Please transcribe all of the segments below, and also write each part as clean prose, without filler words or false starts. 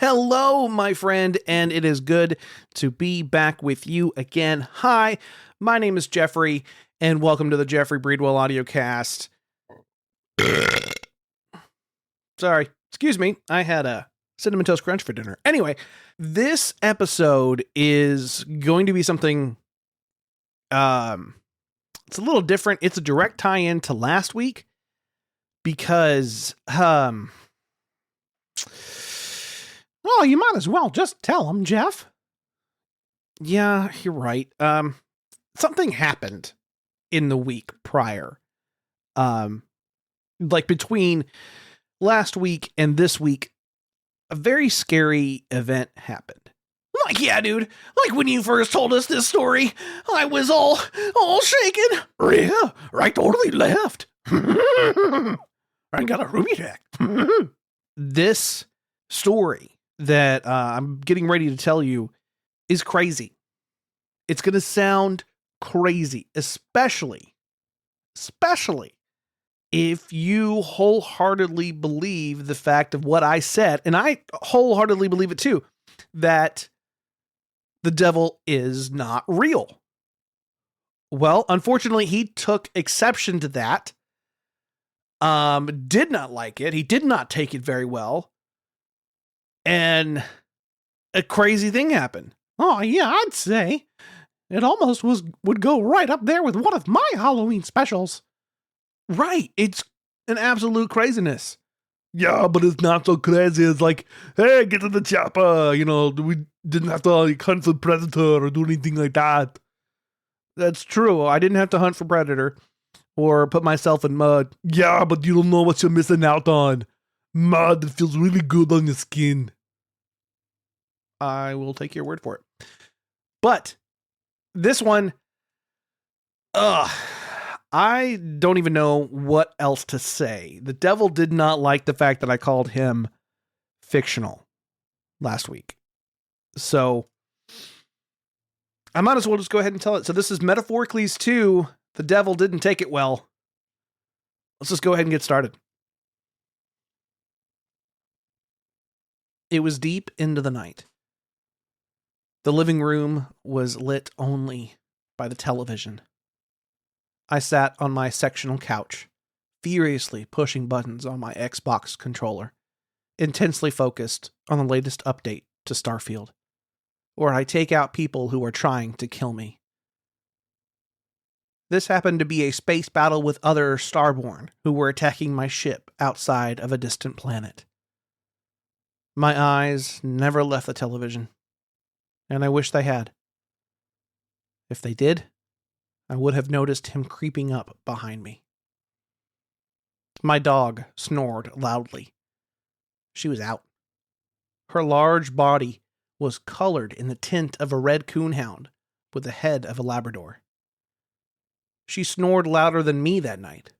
Hello, my friend, and it is good to be back with you again. Hi, my name is Geoffrey, and welcome to the Geoffrey Breedwell audiocast. Sorry, excuse me, I had a Cinnamon Toast Crunch for dinner. Anyway, this episode is going to be something, it's a little different. It's a direct tie-in to last week, because, Oh, you might as well just tell him, Jeff. Yeah, you're right. Something happened in the week prior. Like between last week and this week, a very scary event happened. Like, yeah, dude. Like when you first told us this story, I was all shaken. Yeah, I totally left. I got a Ruby Jack. This story that I'm getting ready to tell you is crazy. It's going to sound crazy, especially if you wholeheartedly believe the fact of what I said, and I wholeheartedly believe it too, that the devil is not real. Well, unfortunately, he took exception to that. Did not like it. He did not take it very well. And a crazy thing happened. Oh, yeah, I'd say. It almost would go right up there with one of my Halloween specials. Right. It's an absolute craziness. Yeah, but it's not so crazy. It's like, hey, get to the chopper. You know, we didn't have to hunt for Predator or do anything like that. That's true. I didn't have to hunt for Predator or put myself in mud. Yeah, but you don't know what you're missing out on. Mud that feels really good on your skin. I will take your word for it. But this one, I don't even know what else to say. The devil did not like the fact that I called him fictional last week. So I might as well just go ahead and tell it. So this is Metaphoricles 2. The devil didn't take it well. Let's just go ahead and get started. It was deep into the night. The living room was lit only by the television. I sat on my sectional couch, furiously pushing buttons on my Xbox controller, intensely focused on the latest update to Starfield, where I take out people who are trying to kill me. This happened to be a space battle with other Starborn who were attacking my ship outside of a distant planet. My eyes never left the television, and I wish they had. If they did, I would have noticed him creeping up behind me. My dog snored loudly. She was out. Her large body was colored in the tint of a red coonhound with the head of a Labrador. She snored louder than me that night.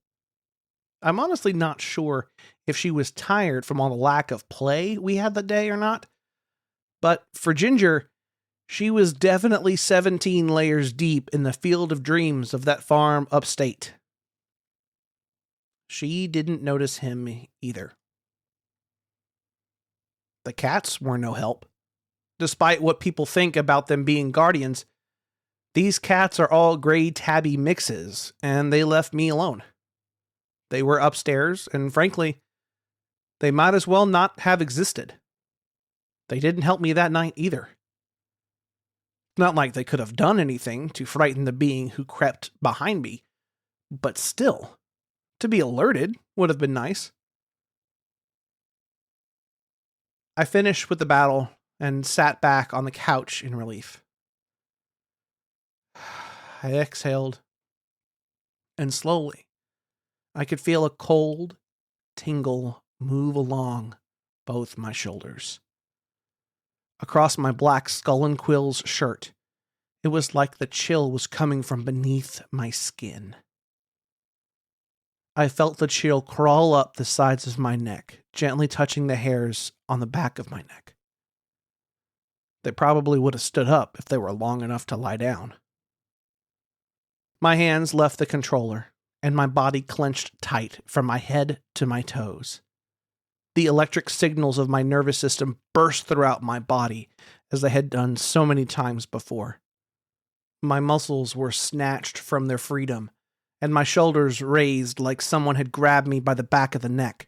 I'm honestly not sure if she was tired from all the lack of play we had that day or not, but for Ginger, she was definitely 17 layers deep in the field of dreams of that farm upstate. She didn't notice him either. The cats were no help. Despite what people think about them being guardians, these cats are all gray tabby mixes, and they left me alone. They were upstairs, and frankly, they might as well not have existed. They didn't help me that night either. Not like they could have done anything to frighten the being who crept behind me, but still, to be alerted would have been nice. I finished with the battle and sat back on the couch in relief. I exhaled, and slowly, I could feel a cold tingle move along both my shoulders. Across my black skull and quills shirt, it was like the chill was coming from beneath my skin. I felt the chill crawl up the sides of my neck, gently touching the hairs on the back of my neck. They probably would have stood up if they were long enough to lie down. My hands left the controller, and my body clenched tight from my head to my toes. The electric signals of my nervous system burst throughout my body, as they had done so many times before. My muscles were snatched from their freedom, and my shoulders raised like someone had grabbed me by the back of the neck.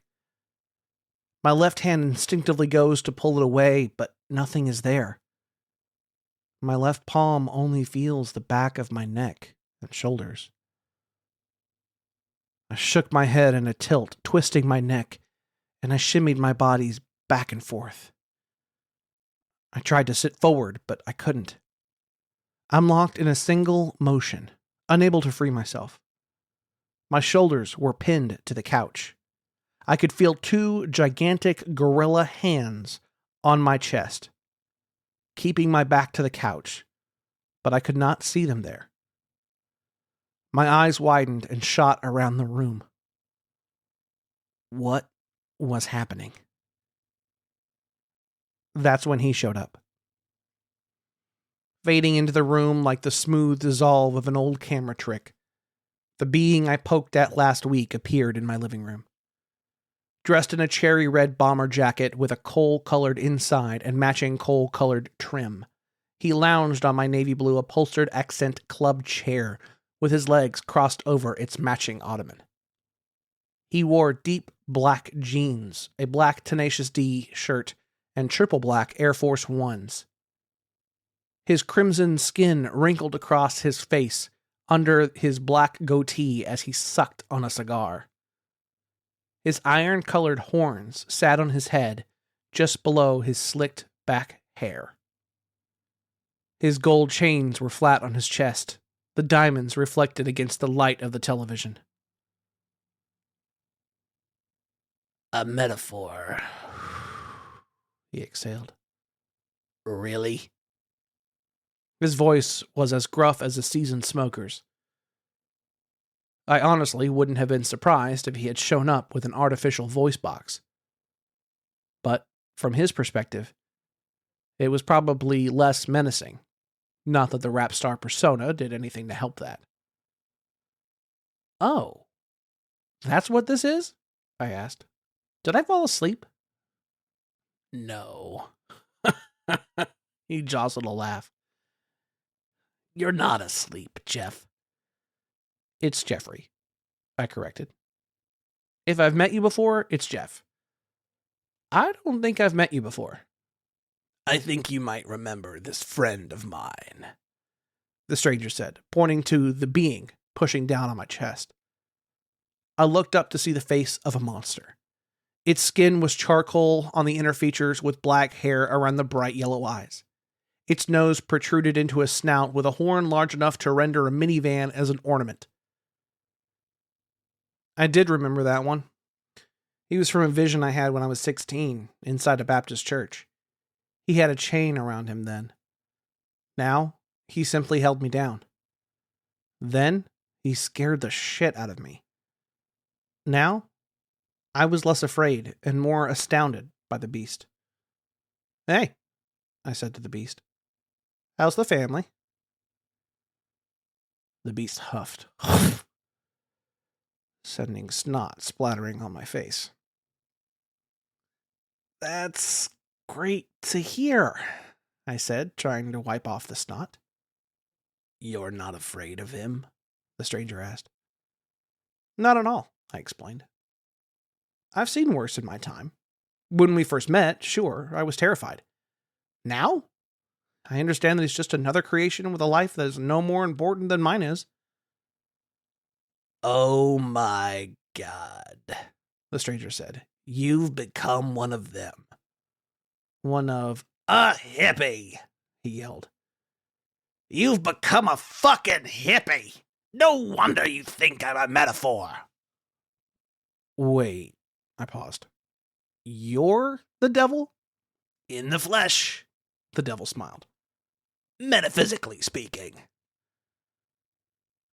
My left hand instinctively goes to pull it away, but nothing is there. My left palm only feels the back of my neck and shoulders. I shook my head in a tilt, twisting my neck, and I shimmied my bodies back and forth. I tried to sit forward, but I couldn't. I'm locked in a single motion, unable to free myself. My shoulders were pinned to the couch. I could feel two gigantic gorilla hands on my chest, keeping my back to the couch, but I could not see them there. My eyes widened and shot around the room. What was happening? That's when he showed up. Fading into the room like the smooth dissolve of an old camera trick, the being I poked at last week appeared in my living room. Dressed in a cherry red bomber jacket with a coal-colored inside and matching coal-colored trim, he lounged on my navy blue upholstered accent club chair with his legs crossed over its matching ottoman. He wore deep black jeans, a black Tenacious D shirt, and triple black Air Force Ones. His crimson skin wrinkled across his face under his black goatee as he sucked on a cigar. His iron-colored horns sat on his head, just below his slicked back hair. His gold chains were flat on his chest, the diamonds reflected against the light of the television. A metaphor, he exhaled. Really? His voice was as gruff as a seasoned smoker's. I honestly wouldn't have been surprised if he had shown up with an artificial voice box. But, from his perspective, it was probably less menacing. Not that the rap star persona did anything to help that. Oh, that's what this is? I asked. Did I fall asleep? No. He jostled a laugh. You're not asleep, Jeff. It's Geoffrey, I corrected. If I've met you before, it's Jeff. I don't think I've met you before. I think you might remember this friend of mine, the stranger said, pointing to the being pushing down on my chest. I looked up to see the face of a monster. Its skin was charcoal on the inner features with black hair around the bright yellow eyes. Its nose protruded into a snout with a horn large enough to render a minivan as an ornament. I did remember that one. He was from a vision I had when I was 16, inside a Baptist church. He had a chain around him then. Now, he simply held me down. Then, he scared the shit out of me. Now, I was less afraid and more astounded by the beast. Hey, I said to the beast. How's the family? The beast huffed, sending snot splattering on my face. That's great to hear, I said, trying to wipe off the snot. You're not afraid of him? The stranger asked. Not at all, I explained. I've seen worse in my time. When we first met, sure, I was terrified. Now? I understand that he's just another creation with a life that is no more important than mine is. Oh my God, the stranger said. You've become one of them. One of a hippie, he yelled. You've become a fucking hippie. No wonder you think I'm a metaphor. Wait, I paused. You're the devil? In the flesh, the devil smiled. Metaphysically speaking.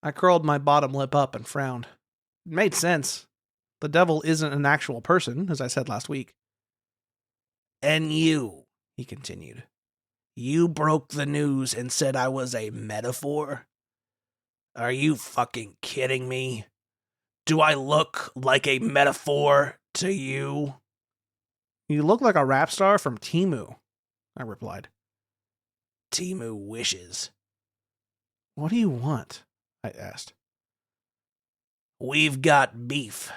I curled my bottom lip up and frowned. It made sense. The devil isn't an actual person, as I said last week. And you, he continued, you broke the news and said I was a metaphor? Are you fucking kidding me? Do I look like a metaphor to you? You look like a rap star from Timu, I replied. Timu wishes. What do you want? I asked. We've got beef,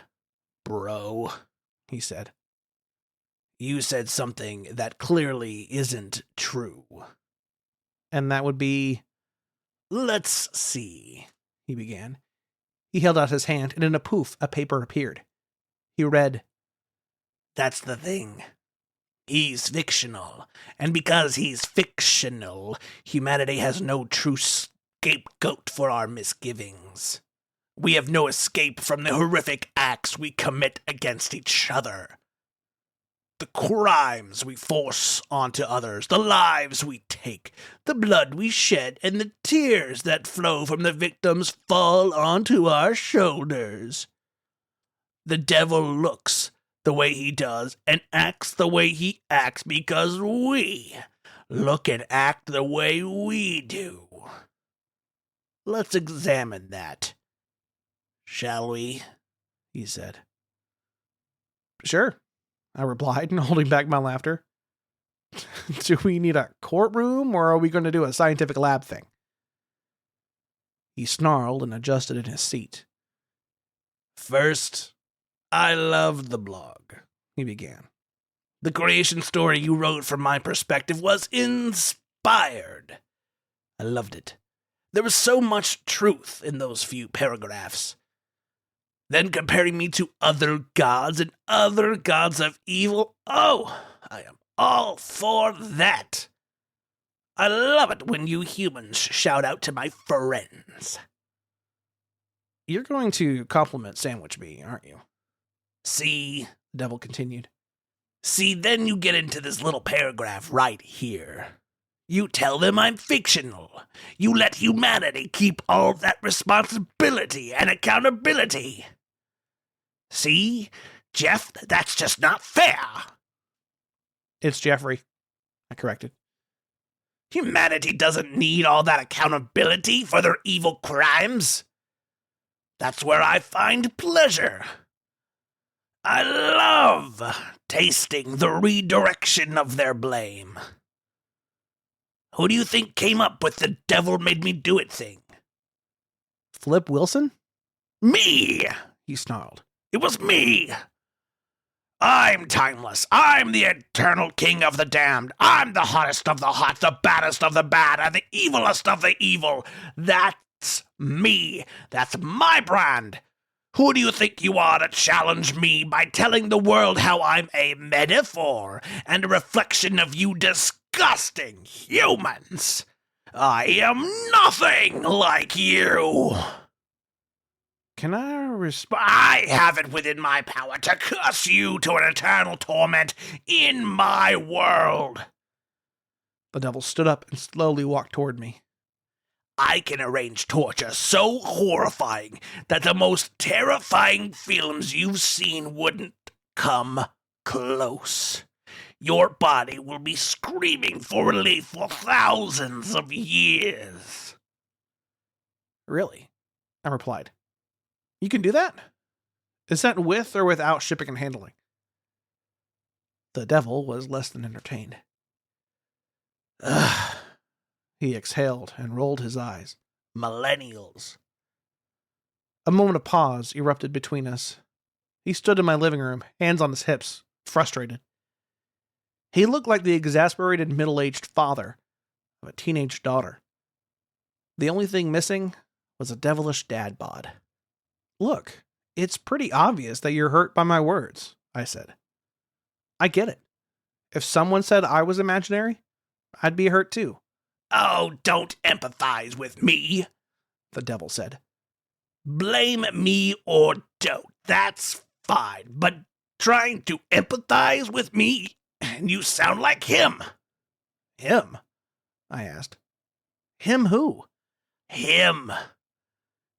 bro, he said. You said something that clearly isn't true. And that would be... Let's see, he began. He held out his hand, and in a poof, a paper appeared. He read, That's the thing. He's fictional, and because he's fictional, humanity has no true scapegoat for our misgivings. We have no escape from the horrific acts we commit against each other. The crimes we force onto others, the lives we take, the blood we shed, and the tears that flow from the victims fall onto our shoulders. The devil looks the way he does and acts the way he acts because we look and act the way we do. Let's examine that, shall we? He said. Sure, I replied, holding back my laughter. Do we need a courtroom, or are we going to do a scientific lab thing? He snarled and adjusted in his seat. First, I loved the blog, he began. The creation story you wrote from my perspective was inspired. I loved it. There was so much truth in those few paragraphs. Then comparing me to other gods and other gods of evil, oh, I am all for that. I love it when you humans shout out to my friends. You're going to compliment Sandwich Me, aren't you? See, the devil continued. See, then you get into this little paragraph right here. You tell them I'm fictional. You let humanity keep all that responsibility and accountability. See, Jeff, that's just not fair. It's Geoffrey, I corrected. Humanity doesn't need all that accountability for their evil crimes. That's where I find pleasure. I love tasting the redirection of their blame. Who do you think came up with the devil made me do it thing? Flip Wilson? Me, he snarled. It was me. I'm timeless. I'm the eternal king of the damned. I'm the hottest of the hot, the baddest of the bad, and the evilest of the evil. That's me. That's my brand. Who do you think you are to challenge me by telling the world how I'm a metaphor and a reflection of you disgusting humans? I am nothing like you. Can I I have it within my power to curse you to an eternal torment in my world. The devil stood up and slowly walked toward me. I can arrange torture so horrifying that the most terrifying films you've seen wouldn't come close. Your body will be screaming for relief for thousands of years. Really? I replied. You can do that? Is that with or without shipping and handling? The devil was less than entertained. Ugh. He exhaled and rolled his eyes. Millennials. A moment of pause erupted between us. He stood in my living room, hands on his hips, frustrated. He looked like the exasperated middle-aged father of a teenage daughter. The only thing missing was a devilish dad bod. Look, it's pretty obvious that you're hurt by my words, I said. I get it. If someone said I was imaginary, I'd be hurt too. Oh, don't empathize with me, the devil said. Blame me or don't, that's fine, but trying to empathize with me, you sound like him. Him? I asked. Him who? Him,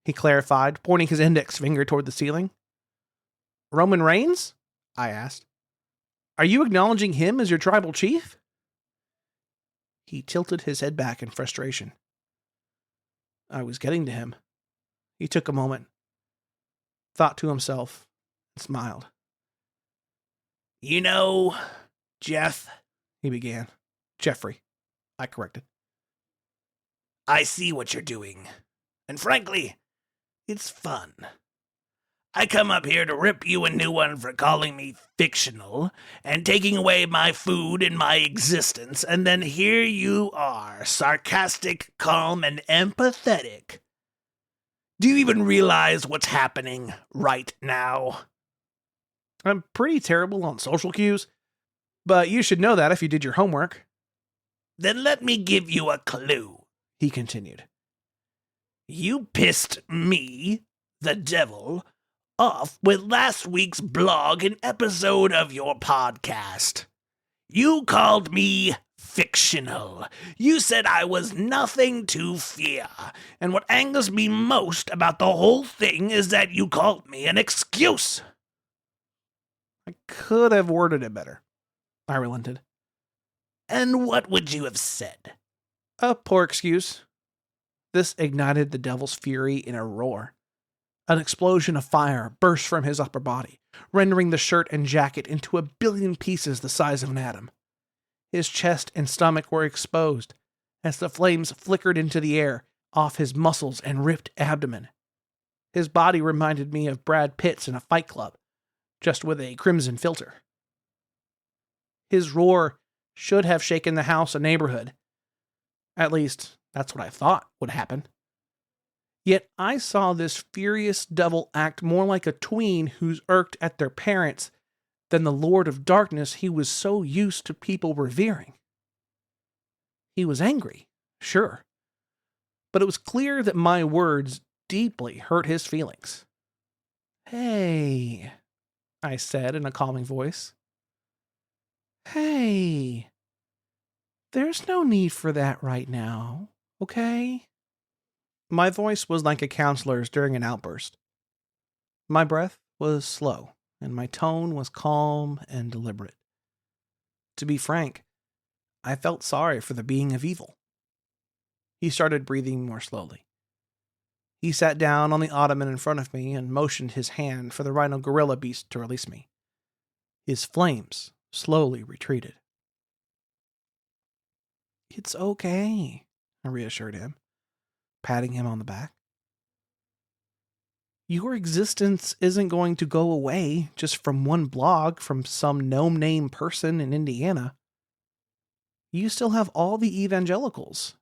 he clarified, pointing his index finger toward the ceiling. Roman Reigns? I asked. Are you acknowledging him as your tribal chief? He tilted his head back in frustration. I was getting to him. He took a moment, thought to himself, and smiled. You know, Jeff, he began. Geoffrey, I corrected. I see what you're doing. And frankly, it's fun. I come up here to rip you a new one for calling me fictional and taking away my food and my existence, and then here you are, sarcastic, calm, and empathetic. Do you even realize what's happening right now? I'm pretty terrible on social cues, but you should know that if you did your homework. Then let me give you a clue, he continued. You pissed me, the devil, off with last week's blog and episode of your podcast. You called me fictional. You said I was nothing to fear. And what angers me most about the whole thing is that you called me an excuse. I could have worded it better, I relented. And what would you have said? A poor excuse. This ignited the devil's fury in a roar. An explosion of fire burst from his upper body, rendering the shirt and jacket into a billion pieces the size of an atom. His chest and stomach were exposed as the flames flickered into the air off his muscles and ripped abdomen. His body reminded me of Brad Pitt's in a Fight Club, just with a crimson filter. His roar should have shaken the house and neighborhood. At least, that's what I thought would happen. Yet I saw this furious devil act more like a tween who's irked at their parents than the Lord of Darkness he was so used to people revering. He was angry, sure, but it was clear that my words deeply hurt his feelings. "Hey," I said in a calming voice. "Hey, there's no need for that right now, okay?" My voice was like a counselor's during an outburst. My breath was slow, and my tone was calm and deliberate. To be frank, I felt sorry for the being of evil. He started breathing more slowly. He sat down on the ottoman in front of me and motioned his hand for the rhino gorilla beast to release me. His flames slowly retreated. "It's okay," I reassured him, patting him on the back. "Your existence isn't going to go away just from one blog from some no-name person in Indiana. You still have all the evangelicals.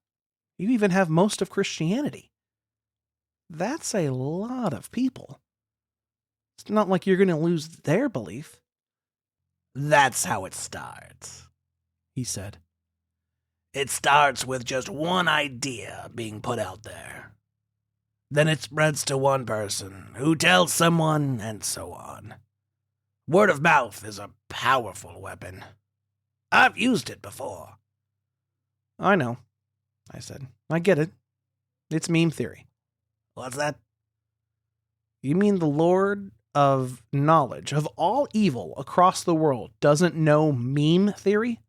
You even have most of Christianity. That's a lot of people. It's not like you're going to lose their belief." That's how it starts, he said. It starts with just one idea being put out there. Then it spreads to one person who tells someone, and so on. Word of mouth is a powerful weapon. I've used it before. "I know," I said. "I get it. It's meme theory." What's that? "You mean the Lord of knowledge of all evil across the world doesn't know meme theory?"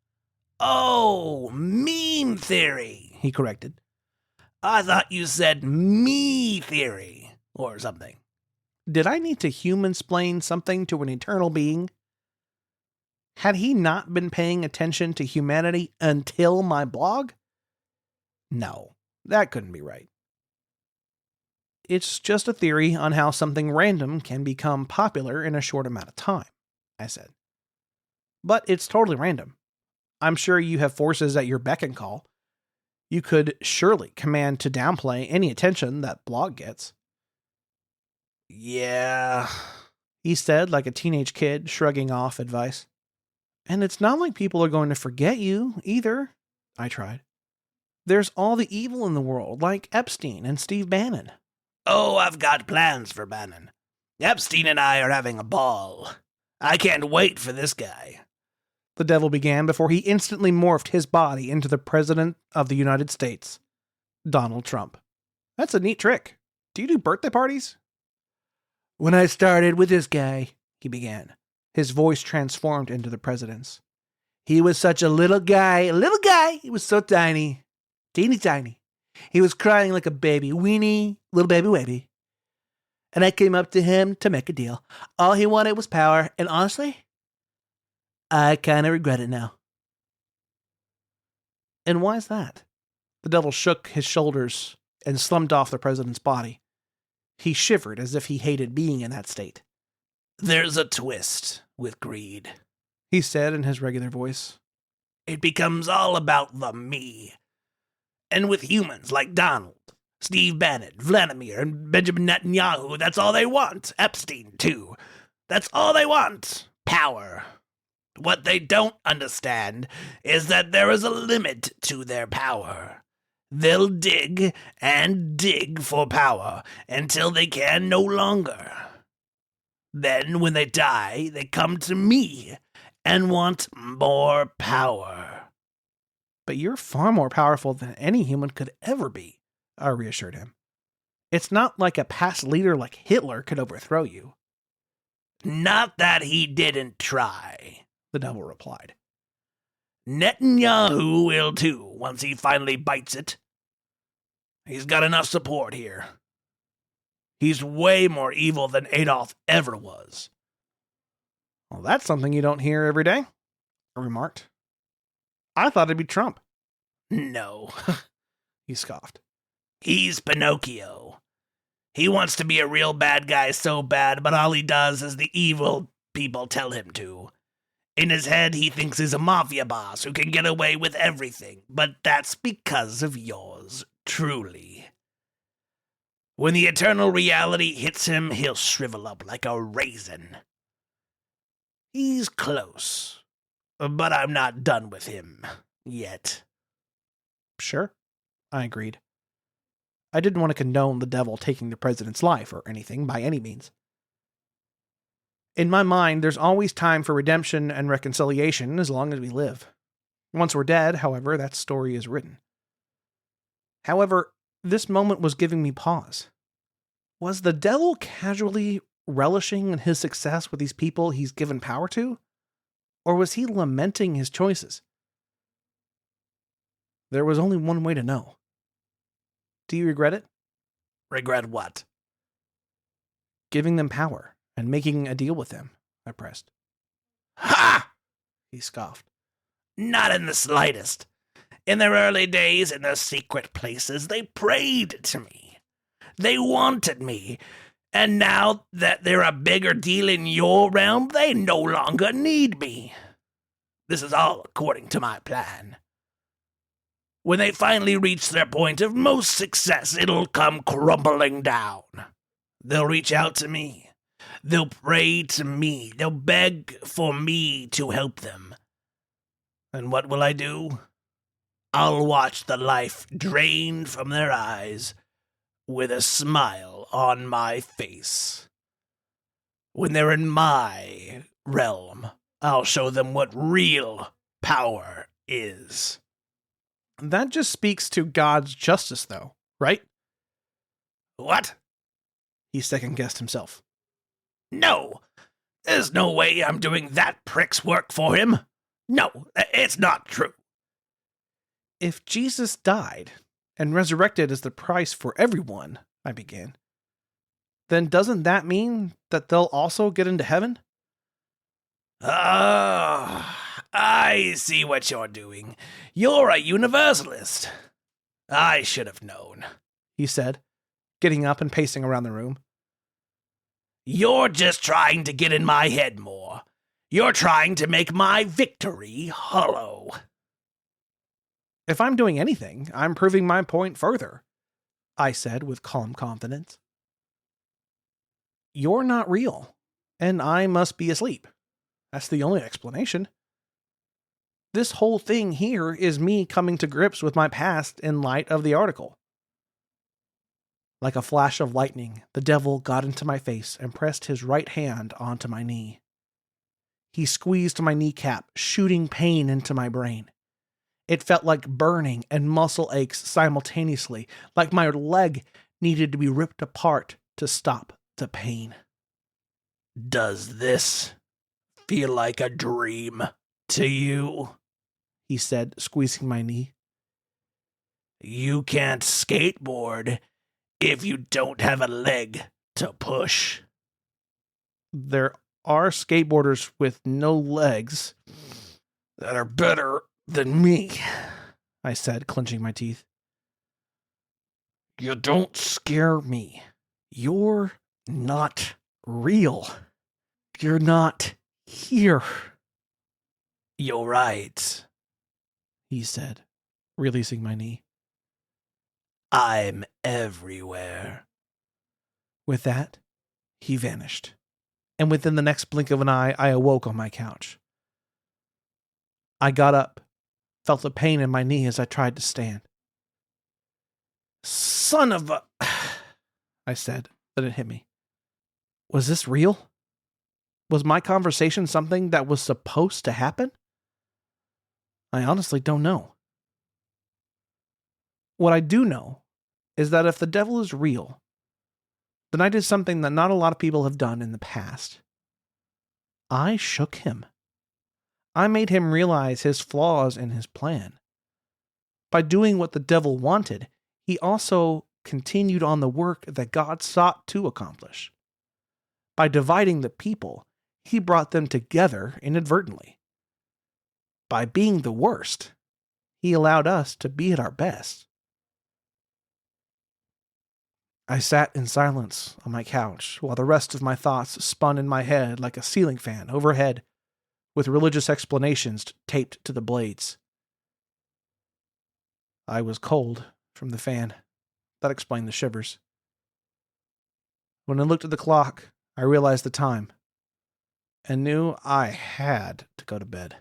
Oh, meme theory, he corrected. I thought you said me theory or something. Did I need to human-splain something to an eternal being? Had he not been paying attention to humanity until my blog? No, that couldn't be right. "It's just a theory on how something random can become popular in a short amount of time," I said. "But it's totally random. I'm sure you have forces at your beck and call. You could surely command to downplay any attention that blog gets." "Yeah," he said like a teenage kid shrugging off advice. "And it's not like people are going to forget you, either," I tried. "There's all the evil in the world, like Epstein and Steve Bannon." "Oh, I've got plans for Bannon. Epstein and I are having a ball. I can't wait for this guy," the devil began before he instantly morphed his body into the President of the United States, Donald Trump. "That's a neat trick. Do you do birthday parties?" "When I started with this guy," he began, his voice transformed into the president's. "He was such a little guy. He was so tiny. Teeny tiny. He was crying like a baby. Weenie, little baby wavy. And I came up to him to make a deal. All he wanted was power. And honestly, I kind of regret it now. And why is that? The devil shook his shoulders and slumped off the president's body. He shivered as if he hated being in that state. There's a twist with greed, he said in his regular voice. It becomes all about the me. And with humans like Donald, Steve Bannon, Vladimir, and Benjamin Netanyahu, that's all they want. Epstein, too. That's all they want. Power. What they don't understand is that there is a limit to their power. They'll dig and dig for power until they can no longer. Then, when they die, they come to me and want more power. But you're far more powerful than any human could ever be, I reassured him. It's not like a past leader like Hitler could overthrow you. Not that he didn't try, the devil replied. Netanyahu will too, once he finally bites it. He's got enough support here. He's way more evil than Adolf ever was. Well, that's something you don't hear every day, I remarked. I thought it'd be Trump. No, he scoffed. He's Pinocchio. He wants to be a real bad guy so bad, but all he does is the evil people tell him to. In his head, he thinks he's a mafia boss who can get away with everything, but that's because of yours, truly. When the eternal reality hits him, he'll shrivel up like a raisin. He's close, but I'm not done with him yet. Sure, I agreed. I didn't want to condone the devil taking the president's life or anything by any means. In my mind, there's always time for redemption and reconciliation as long as we live. Once we're dead, however, that story is written. However, this moment was giving me pause. Was the devil casually relishing in his success with these people he's given power to? Or was he lamenting his choices? There was only one way to know. Do you regret it? Regret what? Giving them power and making a deal with them, I pressed. Ha! He scoffed. Not in the slightest. In their early days, in their secret places, they prayed to me. They wanted me. And now that they're a bigger deal in your realm, they no longer need me. This is all according to my plan. When they finally reach their point of most success, it'll come crumbling down. They'll reach out to me. They'll pray to me. They'll beg for me to help them. And what will I do? I'll watch the life drain from their eyes with a smile on my face. When they're in my realm, I'll show them what real power is. That just speaks to God's justice, though, right? What? He second-guessed himself. No, there's no way I'm doing that prick's work for him. No, it's not true. If Jesus died and resurrected as the price for everyone, I began, then doesn't that mean that they'll also get into heaven? I see what you're doing. You're a universalist. I should have known, he said, getting up and pacing around the room. You're just trying to get in my head more. You're trying to make my victory hollow. If I'm doing anything, I'm proving my point further, I said with calm confidence. You're not real, and I must be asleep. That's the only explanation. This whole thing here is me coming to grips with my past in light of the article. Like a flash of lightning, the devil got into my face and pressed his right hand onto my knee. He squeezed my kneecap, shooting pain into my brain. It felt like burning and muscle aches simultaneously, like my leg needed to be ripped apart to stop the pain. Does this feel like a dream to you? He said, squeezing my knee. You can't skateboard if you don't have a leg to push. There are skateboarders with no legs that are better than me, I said, clenching my teeth. You don't scare me. You're not real. You're not here. You're right, he said, releasing my knee. I'm everywhere. With that, he vanished, and within the next blink of an eye, I awoke on my couch. I got up, felt the pain in my knee as I tried to stand. Son of a... I said, then it hit me. Was this real? Was my conversation something that was supposed to happen? I honestly don't know. What I do know is that if the devil is real, then I did something that not a lot of people have done in the past. I shook him. I made him realize his flaws in his plan. By doing what the devil wanted, he also continued on the work that God sought to accomplish. By dividing the people, he brought them together inadvertently. By being the worst, he allowed us to be at our best. I sat in silence on my couch while the rest of my thoughts spun in my head like a ceiling fan overhead, with religious explanations taped to the blades. I was cold from the fan. That explained the shivers. When I looked at the clock, I realized the time and knew I had to go to bed.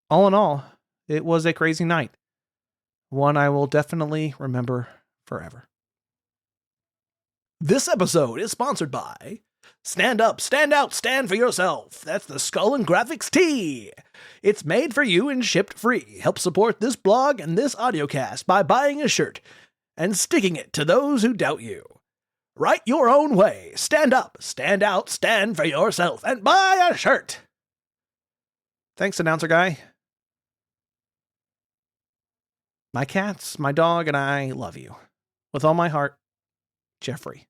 All in all, it was a crazy night. One I will definitely remember forever. This episode is sponsored by Stand Up, Stand Out, Stand For Yourself. That's the Skull and Graphics tee. It's made for you and shipped free. Help support this blog and this audiocast by buying a shirt and sticking it to those who doubt you. Write your own way. Stand up, stand out, stand for yourself, and buy a shirt. Thanks, announcer guy. My cats, my dog, and I love you. With all my heart, Geoffrey.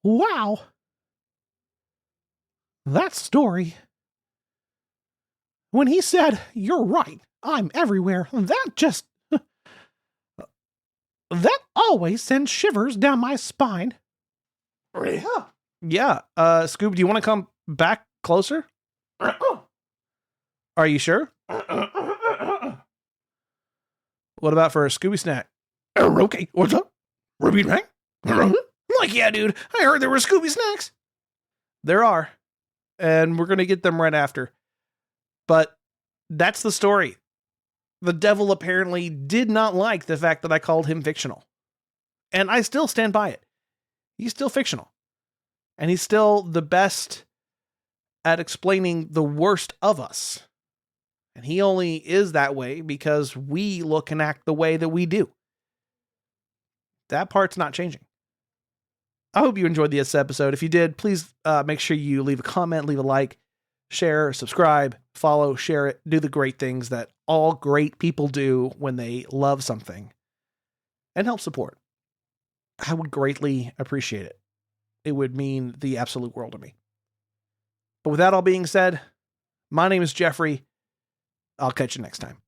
Wow. That story. When he said, "You're right, I'm everywhere," that always sends shivers down my spine. Yeah. Scoob, do you want to come back closer? Are you sure? What about for a Scooby snack? Okay, what's up? Ruby snack? Like, yeah, dude, I heard there were Scooby snacks. There are. And we're going to get them right after. But that's the story. The devil apparently did not like the fact that I called him fictional. And I still stand by it. He's still fictional. And he's still the best at explaining the worst of us. And he only is that way because we look and act the way that we do. That part's not changing. I hope you enjoyed this episode. If you did, please make sure you leave a comment, leave a like, share, subscribe, follow, share it, do the great things that all great people do when they love something, and help support. I would greatly appreciate it. It would mean the absolute world to me. But with that all being said, my name is Geoffrey. I'll catch you next time.